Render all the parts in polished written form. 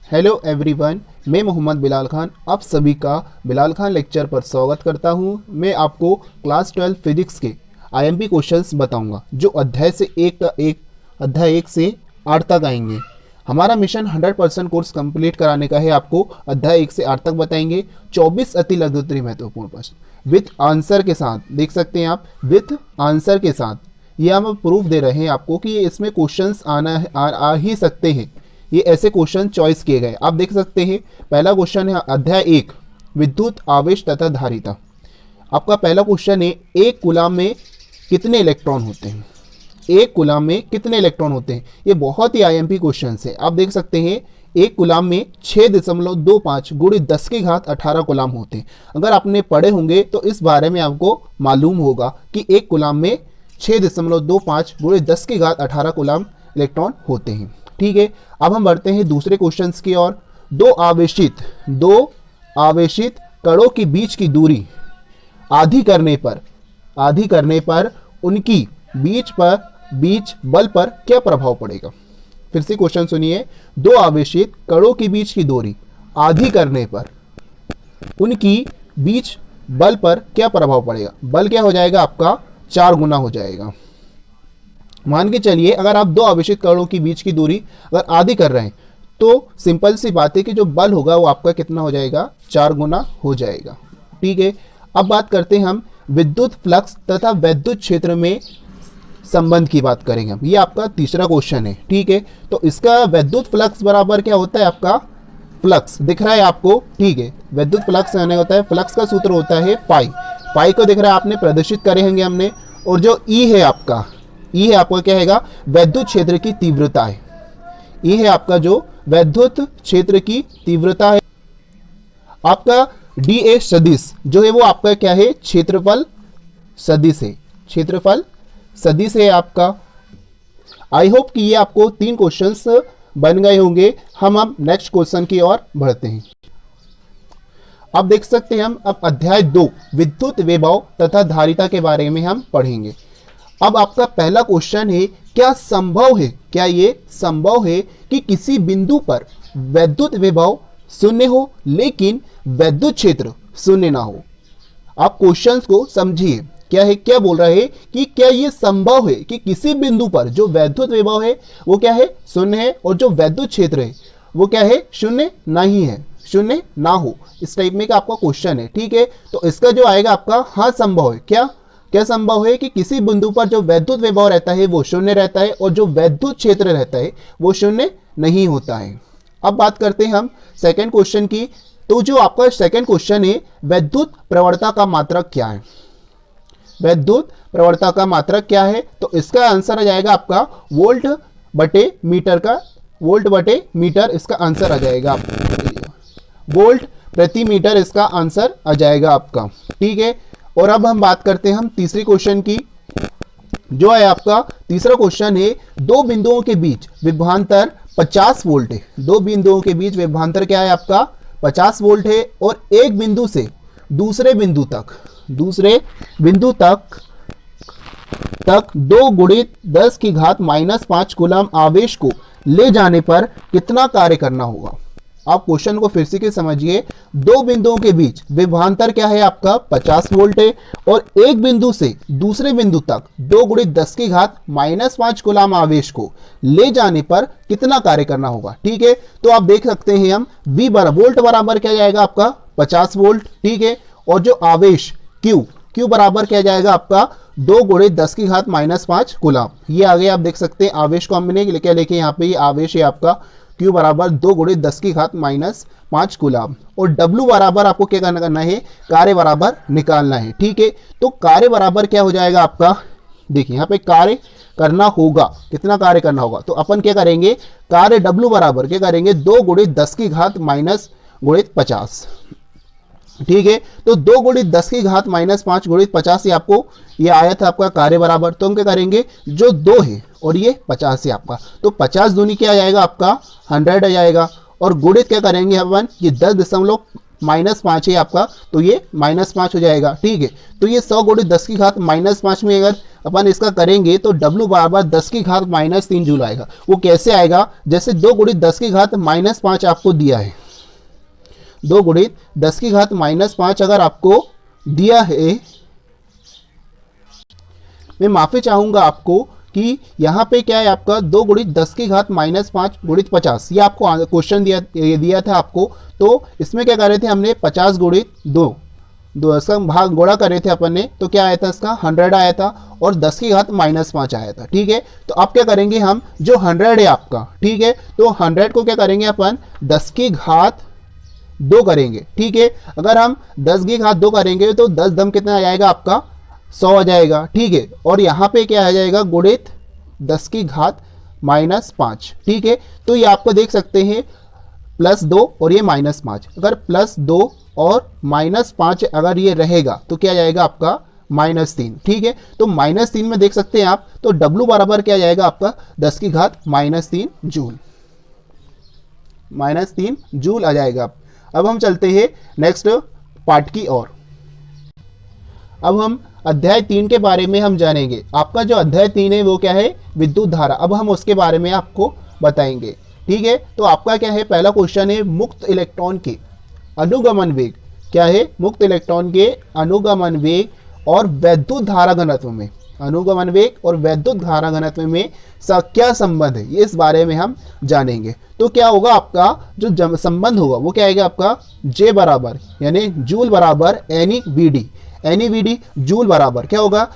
Hello everyone, मैं मोहम्मद बिलाल खान आप सभी का बिलाल खान लेक्चर पर स्वागत करता हूं। मैं आपको क्लास 12 फिजिक्स के आईएमपी क्वेश्चंस बताऊंगा जो अध्याय 1 से 8 तक आएंगे। हमारा मिशन 100% कोर्स कंप्लीट कराने का है। आपको अध्याय 1 से 8 तक बताएंगे। 24 अति लघुत्तरी महत्वपूर्ण प्रश्न विथ आंसर के साथ, देख सकते हैं आप, विथ आंसर के साथ। ये हम प्रूफ दे रहे हैं आपको कि इसमें क्वेश्चंस आ ही सकते हैं। ये ऐसे क्वेश्चन चॉइस किए गए, आप देख सकते हैं। पहला क्वेश्चन है अध्याय 1 विद्युत आवेश तथा धारिता। आपका पहला क्वेश्चन है, एक कूलाम में कितने इलेक्ट्रॉन होते हैं? एक कूलाम में कितने इलेक्ट्रॉन होते हैं? ये बहुत ही आईएमपी क्वेश्चन है। आप देख सकते हैं एक कूलाम में 6.25 गुणित 10 की घात 18 कूलाम होते हैं। अगर आपने पढ़े होंगे तो इस बारे में आपको मालूम होगा कि एक कूलाम में 6.25 गुणित 10 की घात 18 कूलाम इलेक्ट्रॉन होते हैं। ठीक है, अब हम बढ़ते हैं दूसरे क्वेश्चंस की ओर। दो आवेशित कणों के बीच की दूरी आधी करने पर उनकी बीच बल पर क्या प्रभाव पड़ेगा? फिर से क्वेश्चन सुनिए। दो आवेशित कणों के बीच की दूरी आधी करने पर उनकी बीच बल पर क्या प्रभाव पड़ेगा? बल क्या हो जाएगा आपका? 4 गुना हो जाएगा। मान के चलिए अगर आप दो आवेशित कणों की बीच की दूरी अगर आधी कर रहे हैं तो सिंपल सी बात है कि जो बल होगा वो आपका कितना हो जाएगा? 4 गुना हो जाएगा। ठीक है, अब बात करते हैं हम विद्युत फ्लक्स तथा वैद्युत क्षेत्र में संबंध की बात करेंगे हम। ये आपका तीसरा क्वेश्चन है। ठीक है, तो इसका वैद्युत फ्लक्स बराबर क्या होता है? आपका फ्लक्स दिख रहा है आपको। ठीक है, वैद्युत फ्लक्स होता है, फ्लक्स का सूत्र होता है पाई को दिख रहा है, आपने प्रदर्शित करे होंगे हमने। और जो ई है आपका क्या हैगा? वैद्युत क्षेत्र की तीव्रता है। ये है आपका जो वैद्युत क्षेत्र की तीव्रता है। आपका डी ए सदिश जो है वो आपका क्या है? क्षेत्रफल सदिश है आपका। आई होप कि ये आपको 3 क्वेश्चंस बन गए होंगे। हम अब नेक्स्ट क्वेश्चन की ओर बढ़ते हैं। अब देख सकते हैं हम अब अध्याय 2 विद्युत विभव तथा धारिता के बारे में हम पढ़ेंगे। अब आपका पहला क्वेश्चन है, क्या ये संभव है कि किसी बिंदु पर वैद्युत विभव शून्य हो लेकिन वैद्युत क्षेत्र शून्य ना हो? आप क्वेश्चंस को समझिए। क्या बोल रहा है कि क्या ये संभव है कि किसी बिंदु पर जो वैद्युत विभव है वो क्या है? शून्य है, और जो वैद्युत क्षेत्र है वो क्या है? शून्य ना हो। इस टाइप में का आपका क्वेश्चन है। ठीक है, तो इसका जो आएगा आपका हाँ संभव है। क्या संभव है कि किसी बिंदु पर जो वैद्युत विभव रहता है वो शून्य रहता है और जो वैद्युत क्षेत्र रहता है वो शून्य नहीं होता है। अब बात करते हैं हम सेकंड क्वेश्चन की। तो जो आपका सेकंड क्वेश्चन है, वैद्युत प्रवणता का मात्रक क्या है? वैद्युत प्रवणता का मात्रक क्या है? तो इसका आंसर आ जाएगा आपका वोल्ट बटे मीटर। इसका आंसर आ जाएगा आपका वोल्ट प्रति मीटर। इसका आंसर आ जाएगा आपका। ठीक है, और अब हम बात करते हैं हम तीसरी क्वेश्चन की। जो है आपका तीसरा क्वेश्चन है, दो बिंदुओं के बीच विभवांतर 50 वोल्ट है। दो बिंदुओं के बीच विभवांतर क्या है आपका? 50 वोल्ट है, और एक बिंदु से दूसरे बिंदु तक 2 गुणित 10 की घात -5 कूलम आवेश को ले जाने पर कितना कार्य करना होगा? आप क्वेश्चन को फिर से समझिए। दो बिंदुओं के बीच विभवांतर क्या है आपका? 50 वोल्ट है, और एक बिंदु से दूसरे बिंदु तक 2 गुणित 10 की घात -5 कूलम आवेश को ले जाने पर कितना कार्य करना होगा? ठीक है, तो आप देख सकते हैं हम वोल्ट बराबर क्या जाएगा आपका? 50 वोल्ट। ठीक है, और जो आवेश Q बराबर क्या जाएगा आपका? 2 गुणित 10 की घात -5 कूलम। ये आगे आप देख सकते हैं आवेश को हमने क्या लिखे यहाँ पे? ये आवेश है आपका Q बराबर 2 गुणित 10 की घात -5 कूलम। और W बराबर आपको क्या करना है? कार्य बराबर निकालना है। ठीक है, तो कार्य बराबर क्या हो जाएगा आपका? देखिए यहाँ पे कार्य करना होगा, कितना कार्य करना होगा? तो अपन क्या करेंगे? कार्य W बराबर क्या करेंगे? 2 गुणित 10 की घात गुणित 50। ठीक है, तो 2 गुणित 10 की घात -5 गुणित 50 आपको ये आया था आपका कार्य बराबर। तो हम क्या करेंगे? जो 2 है और ये 50 है आपका, तो 50 दूनी क्या आ जाएगा आपका? 100 आ जाएगा। और गुणित क्या करेंगे अपन? ये 10.5 है आपका, तो ये -5 हो जाएगा। ठीक है, तो ये 100 गुणित 10 की घात -5 में अगर अपन इसका करेंगे तो W बराबर 10 की घात -3 जूल आएगा। वो कैसे आएगा, जैसे 2 गुणित 10 की घात -5 आपको दिया है, 2 गुणित 10 की घात -5 अगर आपको दिया है, मैं माफी चाहूंगा आपको कि यहाँ पे क्या है आपका 2 गुणित 10 की घात -5 गुणित 50, ये आपको क्वेश्चन दिया था आपको। तो इसमें क्या कर रहे थे हमने 50 गुणित 2 इसका भाग गुणा कर रहे थे अपन ने, तो क्या आया था इसका 100 आया था और 10 की घात -5 आया था। ठीक है, तो अब क्या करेंगे हम, जो 100 है आपका, ठीक है, तो 100 को क्या करेंगे अपन 10 की घात 2 करेंगे। ठीक है, अगर हम 10 की घात 2 करेंगे तो 10 दम कितना आ जाएगा आपका 100 आ जाएगा। ठीक है, और यहाँ पे क्या आ जाएगा गुणित 10 की घात -5। ठीक है, तो ये आपको देख सकते हैं +2 और ये -5, अगर +2 और -5 अगर ये रहेगा तो क्या जाएगा आपका -3। ठीक है, तो -3 में देख सकते हैं आप, तो W बराबर क्या जाएगा आपका 10 की घात -3 जूल, -3 जूल आ जाएगा। अब हम चलते हैं नेक्स्ट पार्ट की ओर। अब हम अध्याय 3 के बारे में हम जानेंगे। आपका जो अध्याय 3 है वो क्या है, विद्युत धारा। अब हम उसके बारे में आपको बताएंगे। ठीक है, तो आपका क्या है, पहला क्वेश्चन है मुक्त इलेक्ट्रॉन के अनुगमन वेग। क्या है, मुक्त इलेक्ट्रॉन के अनुगमन वेग और वैद्युत धारा घनत्व में, अनुगमन वेग और वैद्युत धारा घनत्व में क्या संबंध है, ये इस बारे में हम जानेंगे। तो क्या होगा आपका जो संबंध होगा वो क्या आएगा आपका J बराबर यानी जूल बराबर NeVd जूल बराबर क्या होगा,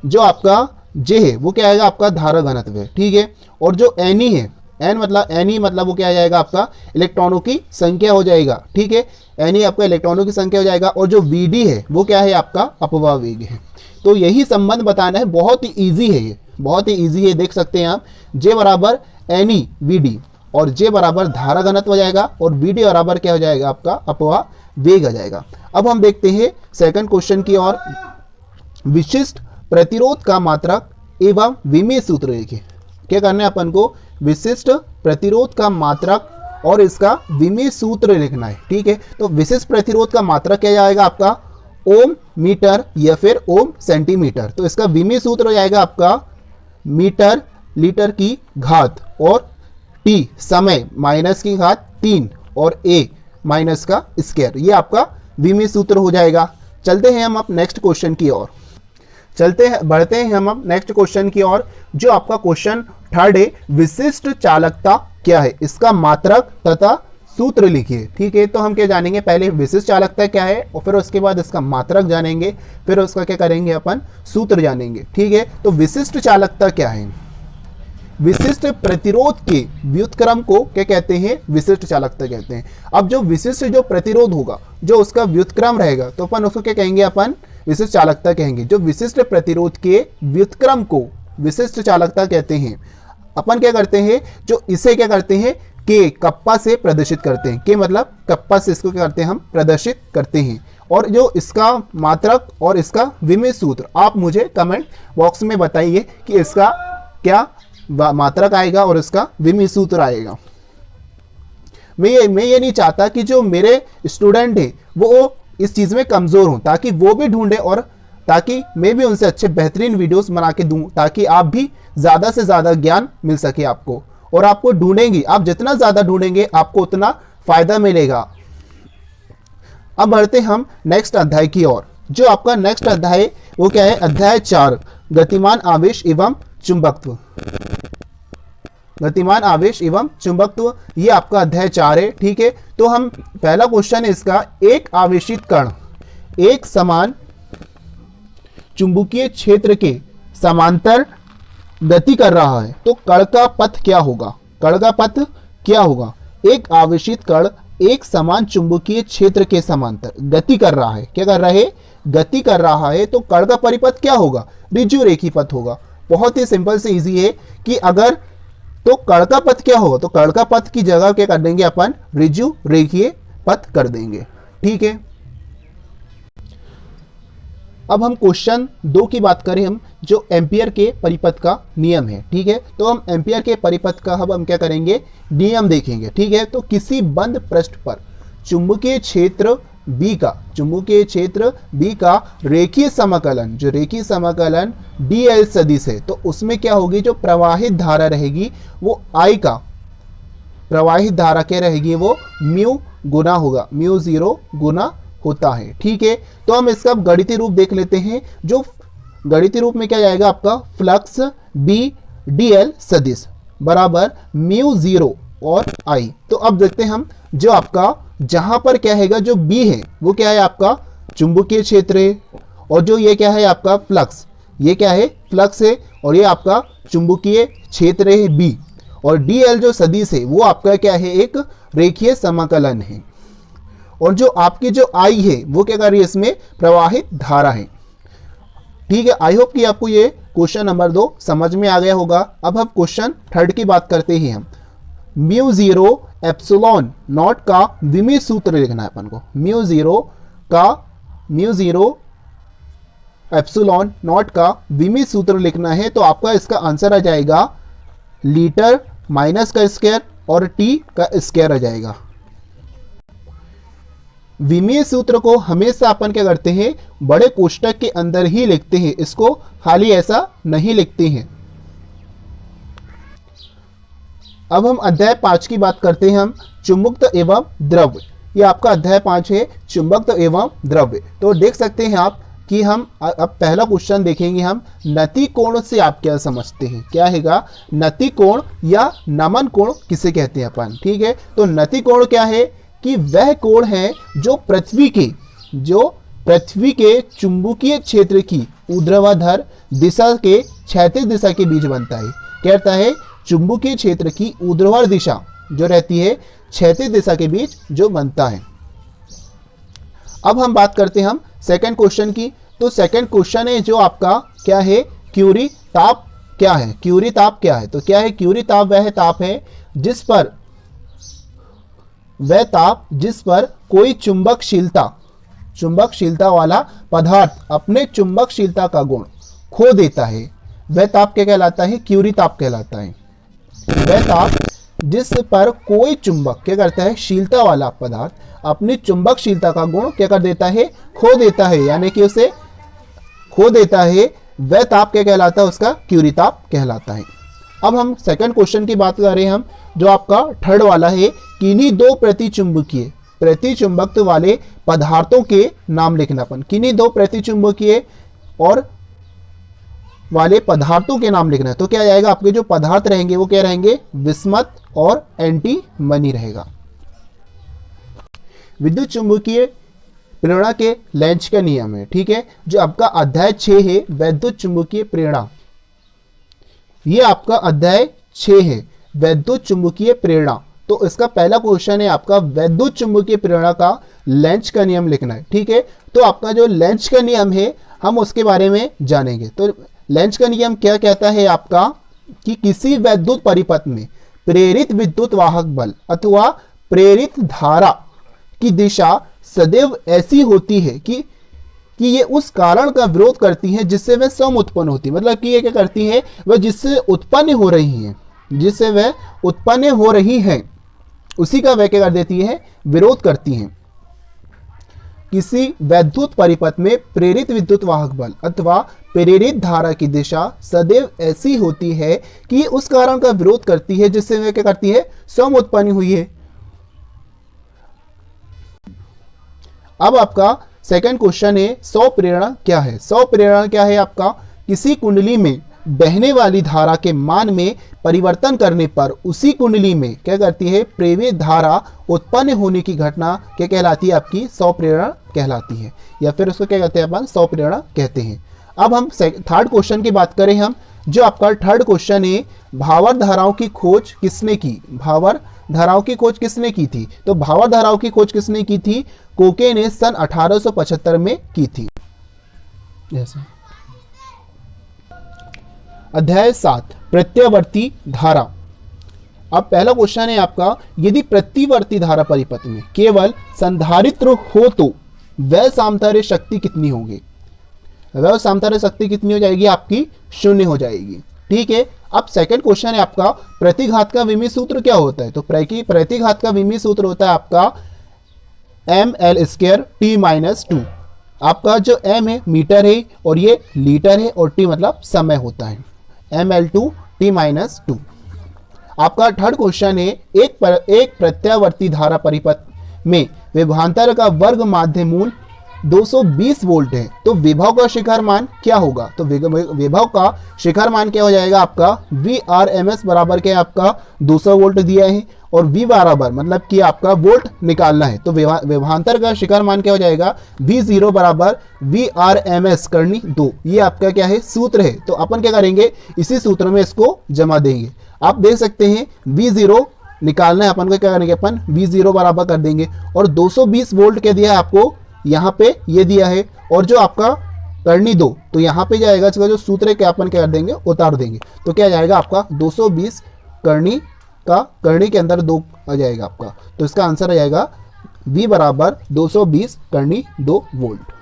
जो आपका J है वो क्या आएगा आपका धारा घनत्व है। ठीक है, और जो Ne है, Ne मतलब वो क्या आ जाएगा आपका इलेक्ट्रॉनों की संख्या हो जाएगा। ठीक है, Ne आपका इलेक्ट्रॉनों की संख्या हो जाएगा, और जो Vd है वो क्या है आपका अपवाह वेग है। तो यही संबंध बताना है, बहुत ही ईजी है, ये बहुत ही ईजी है, देख सकते हैं आप। J बराबर NeVd और J बराबर धारा घनत्व हो जाएगा, और Vd बराबर क्या हो जाएगा आपका अपवाह वेग आ जाएगा। अब हम देखते हैं सेकंड क्वेश्चन की ओर। विशिष्ट प्रतिरोध का मात्रक एवं विमेय सूत्र लिखिए। क्या करना है अपन को, विशिष्ट प्रतिरोध का मात्रक और इसका विमेय सूत्र लिखना है। ठीक है, तो विशिष्ट प्रतिरोध का मात्रक क्या जाएगा आपका ओम मीटर या फिर ओम सेंटीमीटर। तो इसका विमेय सूत्र हो जाएगा आपका मीटर लीटर की घात और T समय माइनस की घात 3 और A माइनस का स्क्वायर, ये आपका विमेय सूत्र हो जाएगा। चलते हैं हम अब नेक्स्ट क्वेश्चन की ओर, बढ़ते हैं हम अब नेक्स्ट क्वेश्चन की ओर, जो आपका क्वेश्चन थर्ड है। विशिष्ट चालकता क्या है, इसका मात्रक तथा सूत्र लिखिए। ठीक है, तो हम क्या जानेंगे, पहले विशिष्ट चालकता क्या है और फिर उसके बाद इसका मात्रक जानेंगे, फिर उसका क्या करेंगे अपन सूत्र जानेंगे। ठीक है, तो विशिष्ट चालकता क्या है, विशिष्ट प्रतिरोध के व्युत्क्रम को क्या कहते हैं, विशिष्ट चालकता कहते हैं। अब जो विशिष्ट जो प्रतिरोध होगा, जो उसका व्युत्क्रम रहेगा, तो अपन उसको क्या कहेंगे, अपन विशिष्ट चालकता कहेंगे। जो विशिष्ट प्रतिरोध के व्युत्क्रम को विशिष्ट चालकता कहते हैं। अपन क्या करते हैं, जो इसे क्या करते हैं के कप्पा से प्रदर्शित करते हैं, के मतलब कप्पा से इसको क्या करते हैं हम प्रदर्शित करते हैं। और जो इसका मात्रक और इसका विमेय सूत्र आप मुझे कमेंट बॉक्स में बताइए कि इसका क्या मात्रक आएगा और इसका विमेय सूत्र आएगा। मैं ये नहीं चाहता कि जो मेरे स्टूडेंट हैं वो इस चीज़ में कमज़ोर हों, ताकि वो भी ढूंढे और ताकि मैं भी उनसे अच्छे बेहतरीन वीडियोस बना के दूं, ताकि आप भी ज़्यादा से ज़्यादा ज्ञान मिल सके आपको। और आपको ढूंढेंगे, आप जितना ज़्यादा ढूंढेंगे आपको उतना फ़ायदा मिलेगा। अब बढ़ते हम नेक्स्ट अध्याय की ओर। जो आपका नेक्स्ट अध्याय वो क्या है, अध्याय 4 गतिमान आवेश एवं चुंबकत्व। गतिमान आवेश एवं चुंबकत्व, ये आपका अध्याय 4 है। ठीक है, तो हम पहला क्वेश्चन है इसका, एक आवेशित कण एक समान चुंबकीय क्षेत्र के समांतर गति कर रहा है, तो कण का पथ क्या होगा, कण का पथ क्या होगा। एक आवेशित कण एक समान चुंबकीय क्षेत्र के समांतर गति कर रहा है, क्या कर रहा है, गति कर रहा है, तो कण का परिपथ क्या होगा, ऋजु रेखीय पथ होगा। बहुत ही सिंपल से इजी है कि अगर तो कण का पथ क्या होगा, तो कण का पथ की जगह क्या कर देंगे अपन ऋजु रेखीय पथ कर देंगे। ठीक है, अब हम क्वेश्चन 2 की बात करें, हम जो एम्पियर के परिपथ का नियम है। ठीक है, तो हम एम्पियर के परिपथ का हम क्या करेंगे, नियम देखेंगे। ठीक है, तो किसी बंद पृष्ठ पर चुंबकीय क्षेत्र बी का, चुंबकीय क्षेत्र बी का रेखीय समाकलन, जो रेखीय समाकलन dl सदिश है, तो उसमें क्या होगी, जो प्रवाहित धारा रहेगी वो I का, प्रवाहित धारा क्या रहेगी, वो म्यू गुना होगा, म्यू 0 गुना होता है। ठीक है, तो हम इसका गणितीय रूप देख लेते हैं। जो गणितीय रूप में क्या जाएगा आपका, फ्लक्स बी dl सदिश बराबर म्यू 0 और I। तो अब देखते हैं हम, जो आपका जहां पर क्या हैगा, जो B है वो क्या है आपका चुंबकीय क्षेत्र है, और जो ये क्या है आपका फ्लक्स, ये क्या है फ्लक्स है, और ये आपका चुंबकीय क्षेत्र है B, और dl जो सदिश है वो आपका क्या है, एक रेखीय समाकलन है, और जो आपकी जो I है वो क्या कर रही है, इसमें प्रवाहित धारा है। ठीक है, आई होप कि आपको ये क्वेश्चन नंबर 2 समझ में आ गया होगा। अब हम क्वेश्चन 3 की बात करते ही हम म्यू 0 एप्सिलॉन नॉट का विमीय सूत्र लिखना है अपन को। म्यू 0 एप्सिलॉन नॉट का विमीय सूत्र लिखना है, तो आपका इसका आंसर आ जाएगा लीटर माइनस का स्क्वायर और टी का स्क्वायर आ जाएगा। विमीय सूत्र को हमेशा अपन क्या करते हैं, बड़े कोष्टक के अंदर ही लिखते हैं, इसको खाली ऐसा नहीं लिखते हैं। अब हम अध्याय 5 की बात करते हैं हम, चुंबकत्व एवं द्रव्य। ये आपका अध्याय 5 है, चुंबकत्व एवं द्रव्य। तो देख सकते हैं आप कि हम अब पहला क्वेश्चन देखेंगे हम, नति कोण से आप क्या समझते हैं, क्या हैगा नति कोण या नमन कोण किसे कहते हैं अपन। ठीक है, तो नति कोण क्या है कि वह कोण है जो पृथ्वी के चुंबकीय क्षेत्र की ऊर्ध्वाधर दिशा के क्षैतिज दिशा के बीच बनता है। कहता है चुंबकीय क्षेत्र की ऊर्ध्वाधर दिशा जो रहती है क्षैतिज दिशा के बीच जो बनता है। अब हम बात करते हैं हम सेकंड क्वेश्चन की। तो सेकंड क्वेश्चन है जो आपका क्या है, क्यूरी ताप क्या है, क्यूरी ताप क्या है। तो क्या है क्यूरी ताप, वह ताप है जिस पर कोई चुंबकशीलता वाला पदार्थ अपने चुंबकशीलता का गुण खो देता है, वह ताप क्या कहलाता है, क्यूरी ताप कहलाता है। वह ताप जिस पर कोई चुंबक क्या करता है, शीलता वाला पदार्थ अपनी चुंबकशीलता का गुण क्या कर देता है, खो देता है, यानी कि उसे खो देता है, वह ताप क्या कहलाता है, उसका क्यूरी ताप कहलाता है। अब हम सेकंड क्वेश्चन की बात कर रहे हैं हम, जो आपका थर्ड वाला है, किन्हीं दो प्रतिचुंबकत्व वाले पदार्थों के नाम लिखना अपन। किन्हीं दो प्रतिचुंबकीय और वाले पदार्थों के नाम लिखना है। तो क्या जाएगा, आपके जो पदार्थ रहेंगे वो क्या रहेंगे, विस्मत और एंटीमनी रहेगा। विद्युत चुंबकीय प्रेरणा के लेंज का नियम है। ठीक है, जो आपका अध्याय 6 है वैद्युत चुंबकीय प्रेरणा, ये आपका अध्याय 6 है वैद्युत चुंबकीय प्रेरणा। तो इसका पहला क्वेश्चन है आपका वैद्युत चुंबकीय प्रेरणा का लेंज का नियम लिखना है। ठीक है, तो आपका जो लेंज का नियम है हम उसके बारे में जानेंगे। तो लेंज का नियम क्या कहता है आपका, कि किसी वैद्युत परिपथ में प्रेरित विद्युत वाहक बल अथवा प्रेरित धारा की दिशा सदैव ऐसी होती है कि ये उस कारण का विरोध करती है जिससे वह स्वयं उत्पन्न होती है। मतलब कि ये क्या करती है, वह जिससे उत्पन्न हो रही है उसी का वह क्या कर देती है, विरोध करती है। किसी वैद्युत परिपथ में प्रेरित विद्युत वाहक बल अथवा प्रेरित धारा की दिशा सदैव ऐसी होती है कि उस कारण का विरोध करती है जिससे वह क्या करती है, स्वयं उत्पन्न हुई है। अब आपका सेकंड क्वेश्चन है, सौ प्रेरणा क्या है। सौ प्रेरणा क्या है आपका, किसी कुंडली में बहने वाली धारा के मान में परिवर्तन करने पर उसी कुंडली में क्या करती है, प्रेरित धारा उत्पन्न होने की घटना क्या कहलाती है, आपकी सौ प्रेरणा कहलाती है, या फिर उसको क्या कहते हैं अपन, सौ प्रेरणा कहते हैं। अब हम थर्ड क्वेश्चन की बात करें हम, जो आपका थर्ड क्वेश्चन है, भावर धाराओं की खोज किसने की। भावर धाराओं की खोज किसने की थी। तो भावर धाराओं की खोज किसने की थी, कोके ने सन 1875 में की थी। जैसे अध्याय 7 प्रत्यावर्ती धारा। अब पहला क्वेश्चन है आपका, यदि प्रत्यावर्ती धारा परिपथ में केवल संधारित्र हो तो वह सामर्थ्य शक्ति कितनी होगी। वह सामर्थ्य शक्ति कितनी हो जाएगी, आपकी 0 हो जाएगी। ठीक है, अब सेकंड क्वेश्चन है आपका, प्रतिघात का विमीय सूत्र क्या होता है। तो प्रतिघात का विमीय सूत्र होता है आपका ml² t-2। आपका जो m है मीटर है और ये लीटर है और t मतलब समय होता है, ml2 t-2। आपका थर्ड क्वेश्चन है एक प्रत्यावर्ती धारा परिपथ में विभवांतर का वर्ग माध्य मूल 220 वोल्ट है, तो विभव का शिखर मान क्या होगा? तो विभव का शिखर मान क्या हो जाएगा आपका Vrms बराबर क्या है आपका 200 वोल्ट दिया है और V बराबर मतलब कि आपका वोल्ट निकालना है, तो विभवांतर का शिखर मान क्या हो जाएगा V0 बराबर Vrms करनी 2। ये आपका क्या है सूत्र है, तो अपन क्या करेंगे इसी सूत्र में इसको जमा देंगे। आप देख सकते हैं V0 निकालना है अपन को, क्या करेंगे अपन V0 बराबर कर देंगे और 220 वोल्ट क्या दिया है आपको यहाँ पे ये दिया है और जो आपका करनी 2 तो यहाँ पे जाएगा इसका जो सूत्र है क्या अपन क्या कर देंगे उतार देंगे, तो क्या जाएगा आपका 220 करनी का करनी के अंदर 2 आ जाएगा आपका, तो इसका आंसर आ जाएगा V बराबर 220 करनी 2 वोल्ट।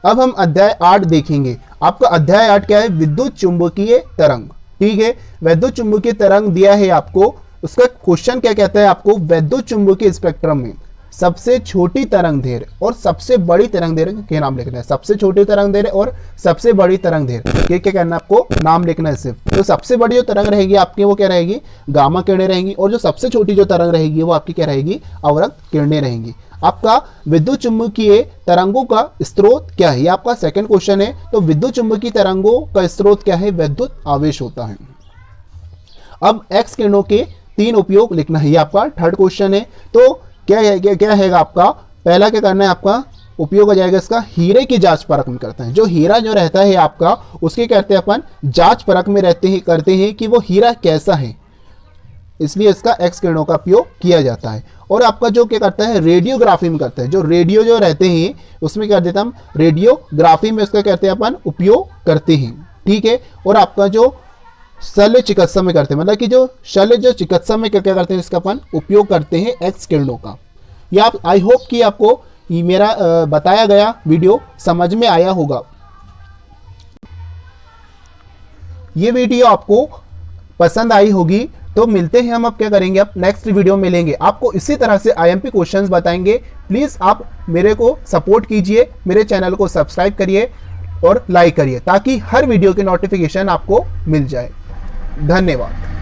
अब हम अध्याय 8 देखेंगे। आपका अध्याय 8 क्या है? विद्युत चुंबकीय तरंग। ठीक है, विद्युत चुंबकीय तरंग दिया है आपको, उसका क्वेश्चन क्या कहता है आपको विद्युत चुंबकीय स्पेक्ट्रम में सबसे छोटी तरंग दैर्घ्य और सबसे बड़ी तरंग दैर्घ्य के नाम लिखना है। सबसे छोटी तरंग दैर्घ्य और सबसे बड़ी तरंग दैर्घ्य ये क्या करना है आपको नाम लिखना है सिर्फ। तो सबसे बड़ी जो तरंग रहेगी आपकी वो क्या रहेगी गामा किरणें रहेंगी और जो सबसे छोटी जो तरंग रहेगी वो आपकी क्या रहेगी अवरक्त किरणें रहेंगी। आपका विद्युत चुंबकीय तरंगों का स्रोत क्या है? ये आपका सेकंड क्वेश्चन है। तो विद्युत चुंबकीय तरंगों का स्रोत क्या है? विद्युत आवेश होता है। अब एक्स किरणों के 3 उपयोग लिखना है, ये आपका थर्ड क्वेश्चन है। तो क्या है आपका पहला क्या करना है आपका उपयोग हो जाएगा इसका हीरे की जांच परख में करते हैं। जो हीरा जो रहता है आपका उसके कहते हैं अपन जांच परख में करते हैं कि वो हीरा कैसा है, इसलिए इसका एक्स किरणों का उपयोग किया जाता है। और आपका जो क्या करता है रेडियोग्राफी में करता है, जो रेडियो जो रहते हैं उसमें क्या देते हैं हम रेडियोग्राफी में उसका कहते हैं अपन उपयोग करते हैं। ठीक है, और आपका जो शल्य चिकित्सा में करते हैं मतलब कि जो शल्य जो चिकित्सा में क्या करते हैं इसका अपन उपयोग करते हैं एक्स किरणों का। ये आप आई होप कि आपको ये मेरा बताया गया वीडियो समझ में आया होगा। ये वीडियो आपको पसंद आई होगी, तो मिलते हैं हम अब क्या करेंगे अब नेक्स्ट वीडियो में लेंगे आपको इसी तरह से आईएमपी क्वेश्चंस बताएंगे। प्लीज आप मेरे को सपोर्ट कीजिए, मेरे चैनल को सब्सक्राइब करिए और लाइक करिए ताकि हर वीडियो की नोटिफिकेशन आपको मिल जाए। धन्यवाद।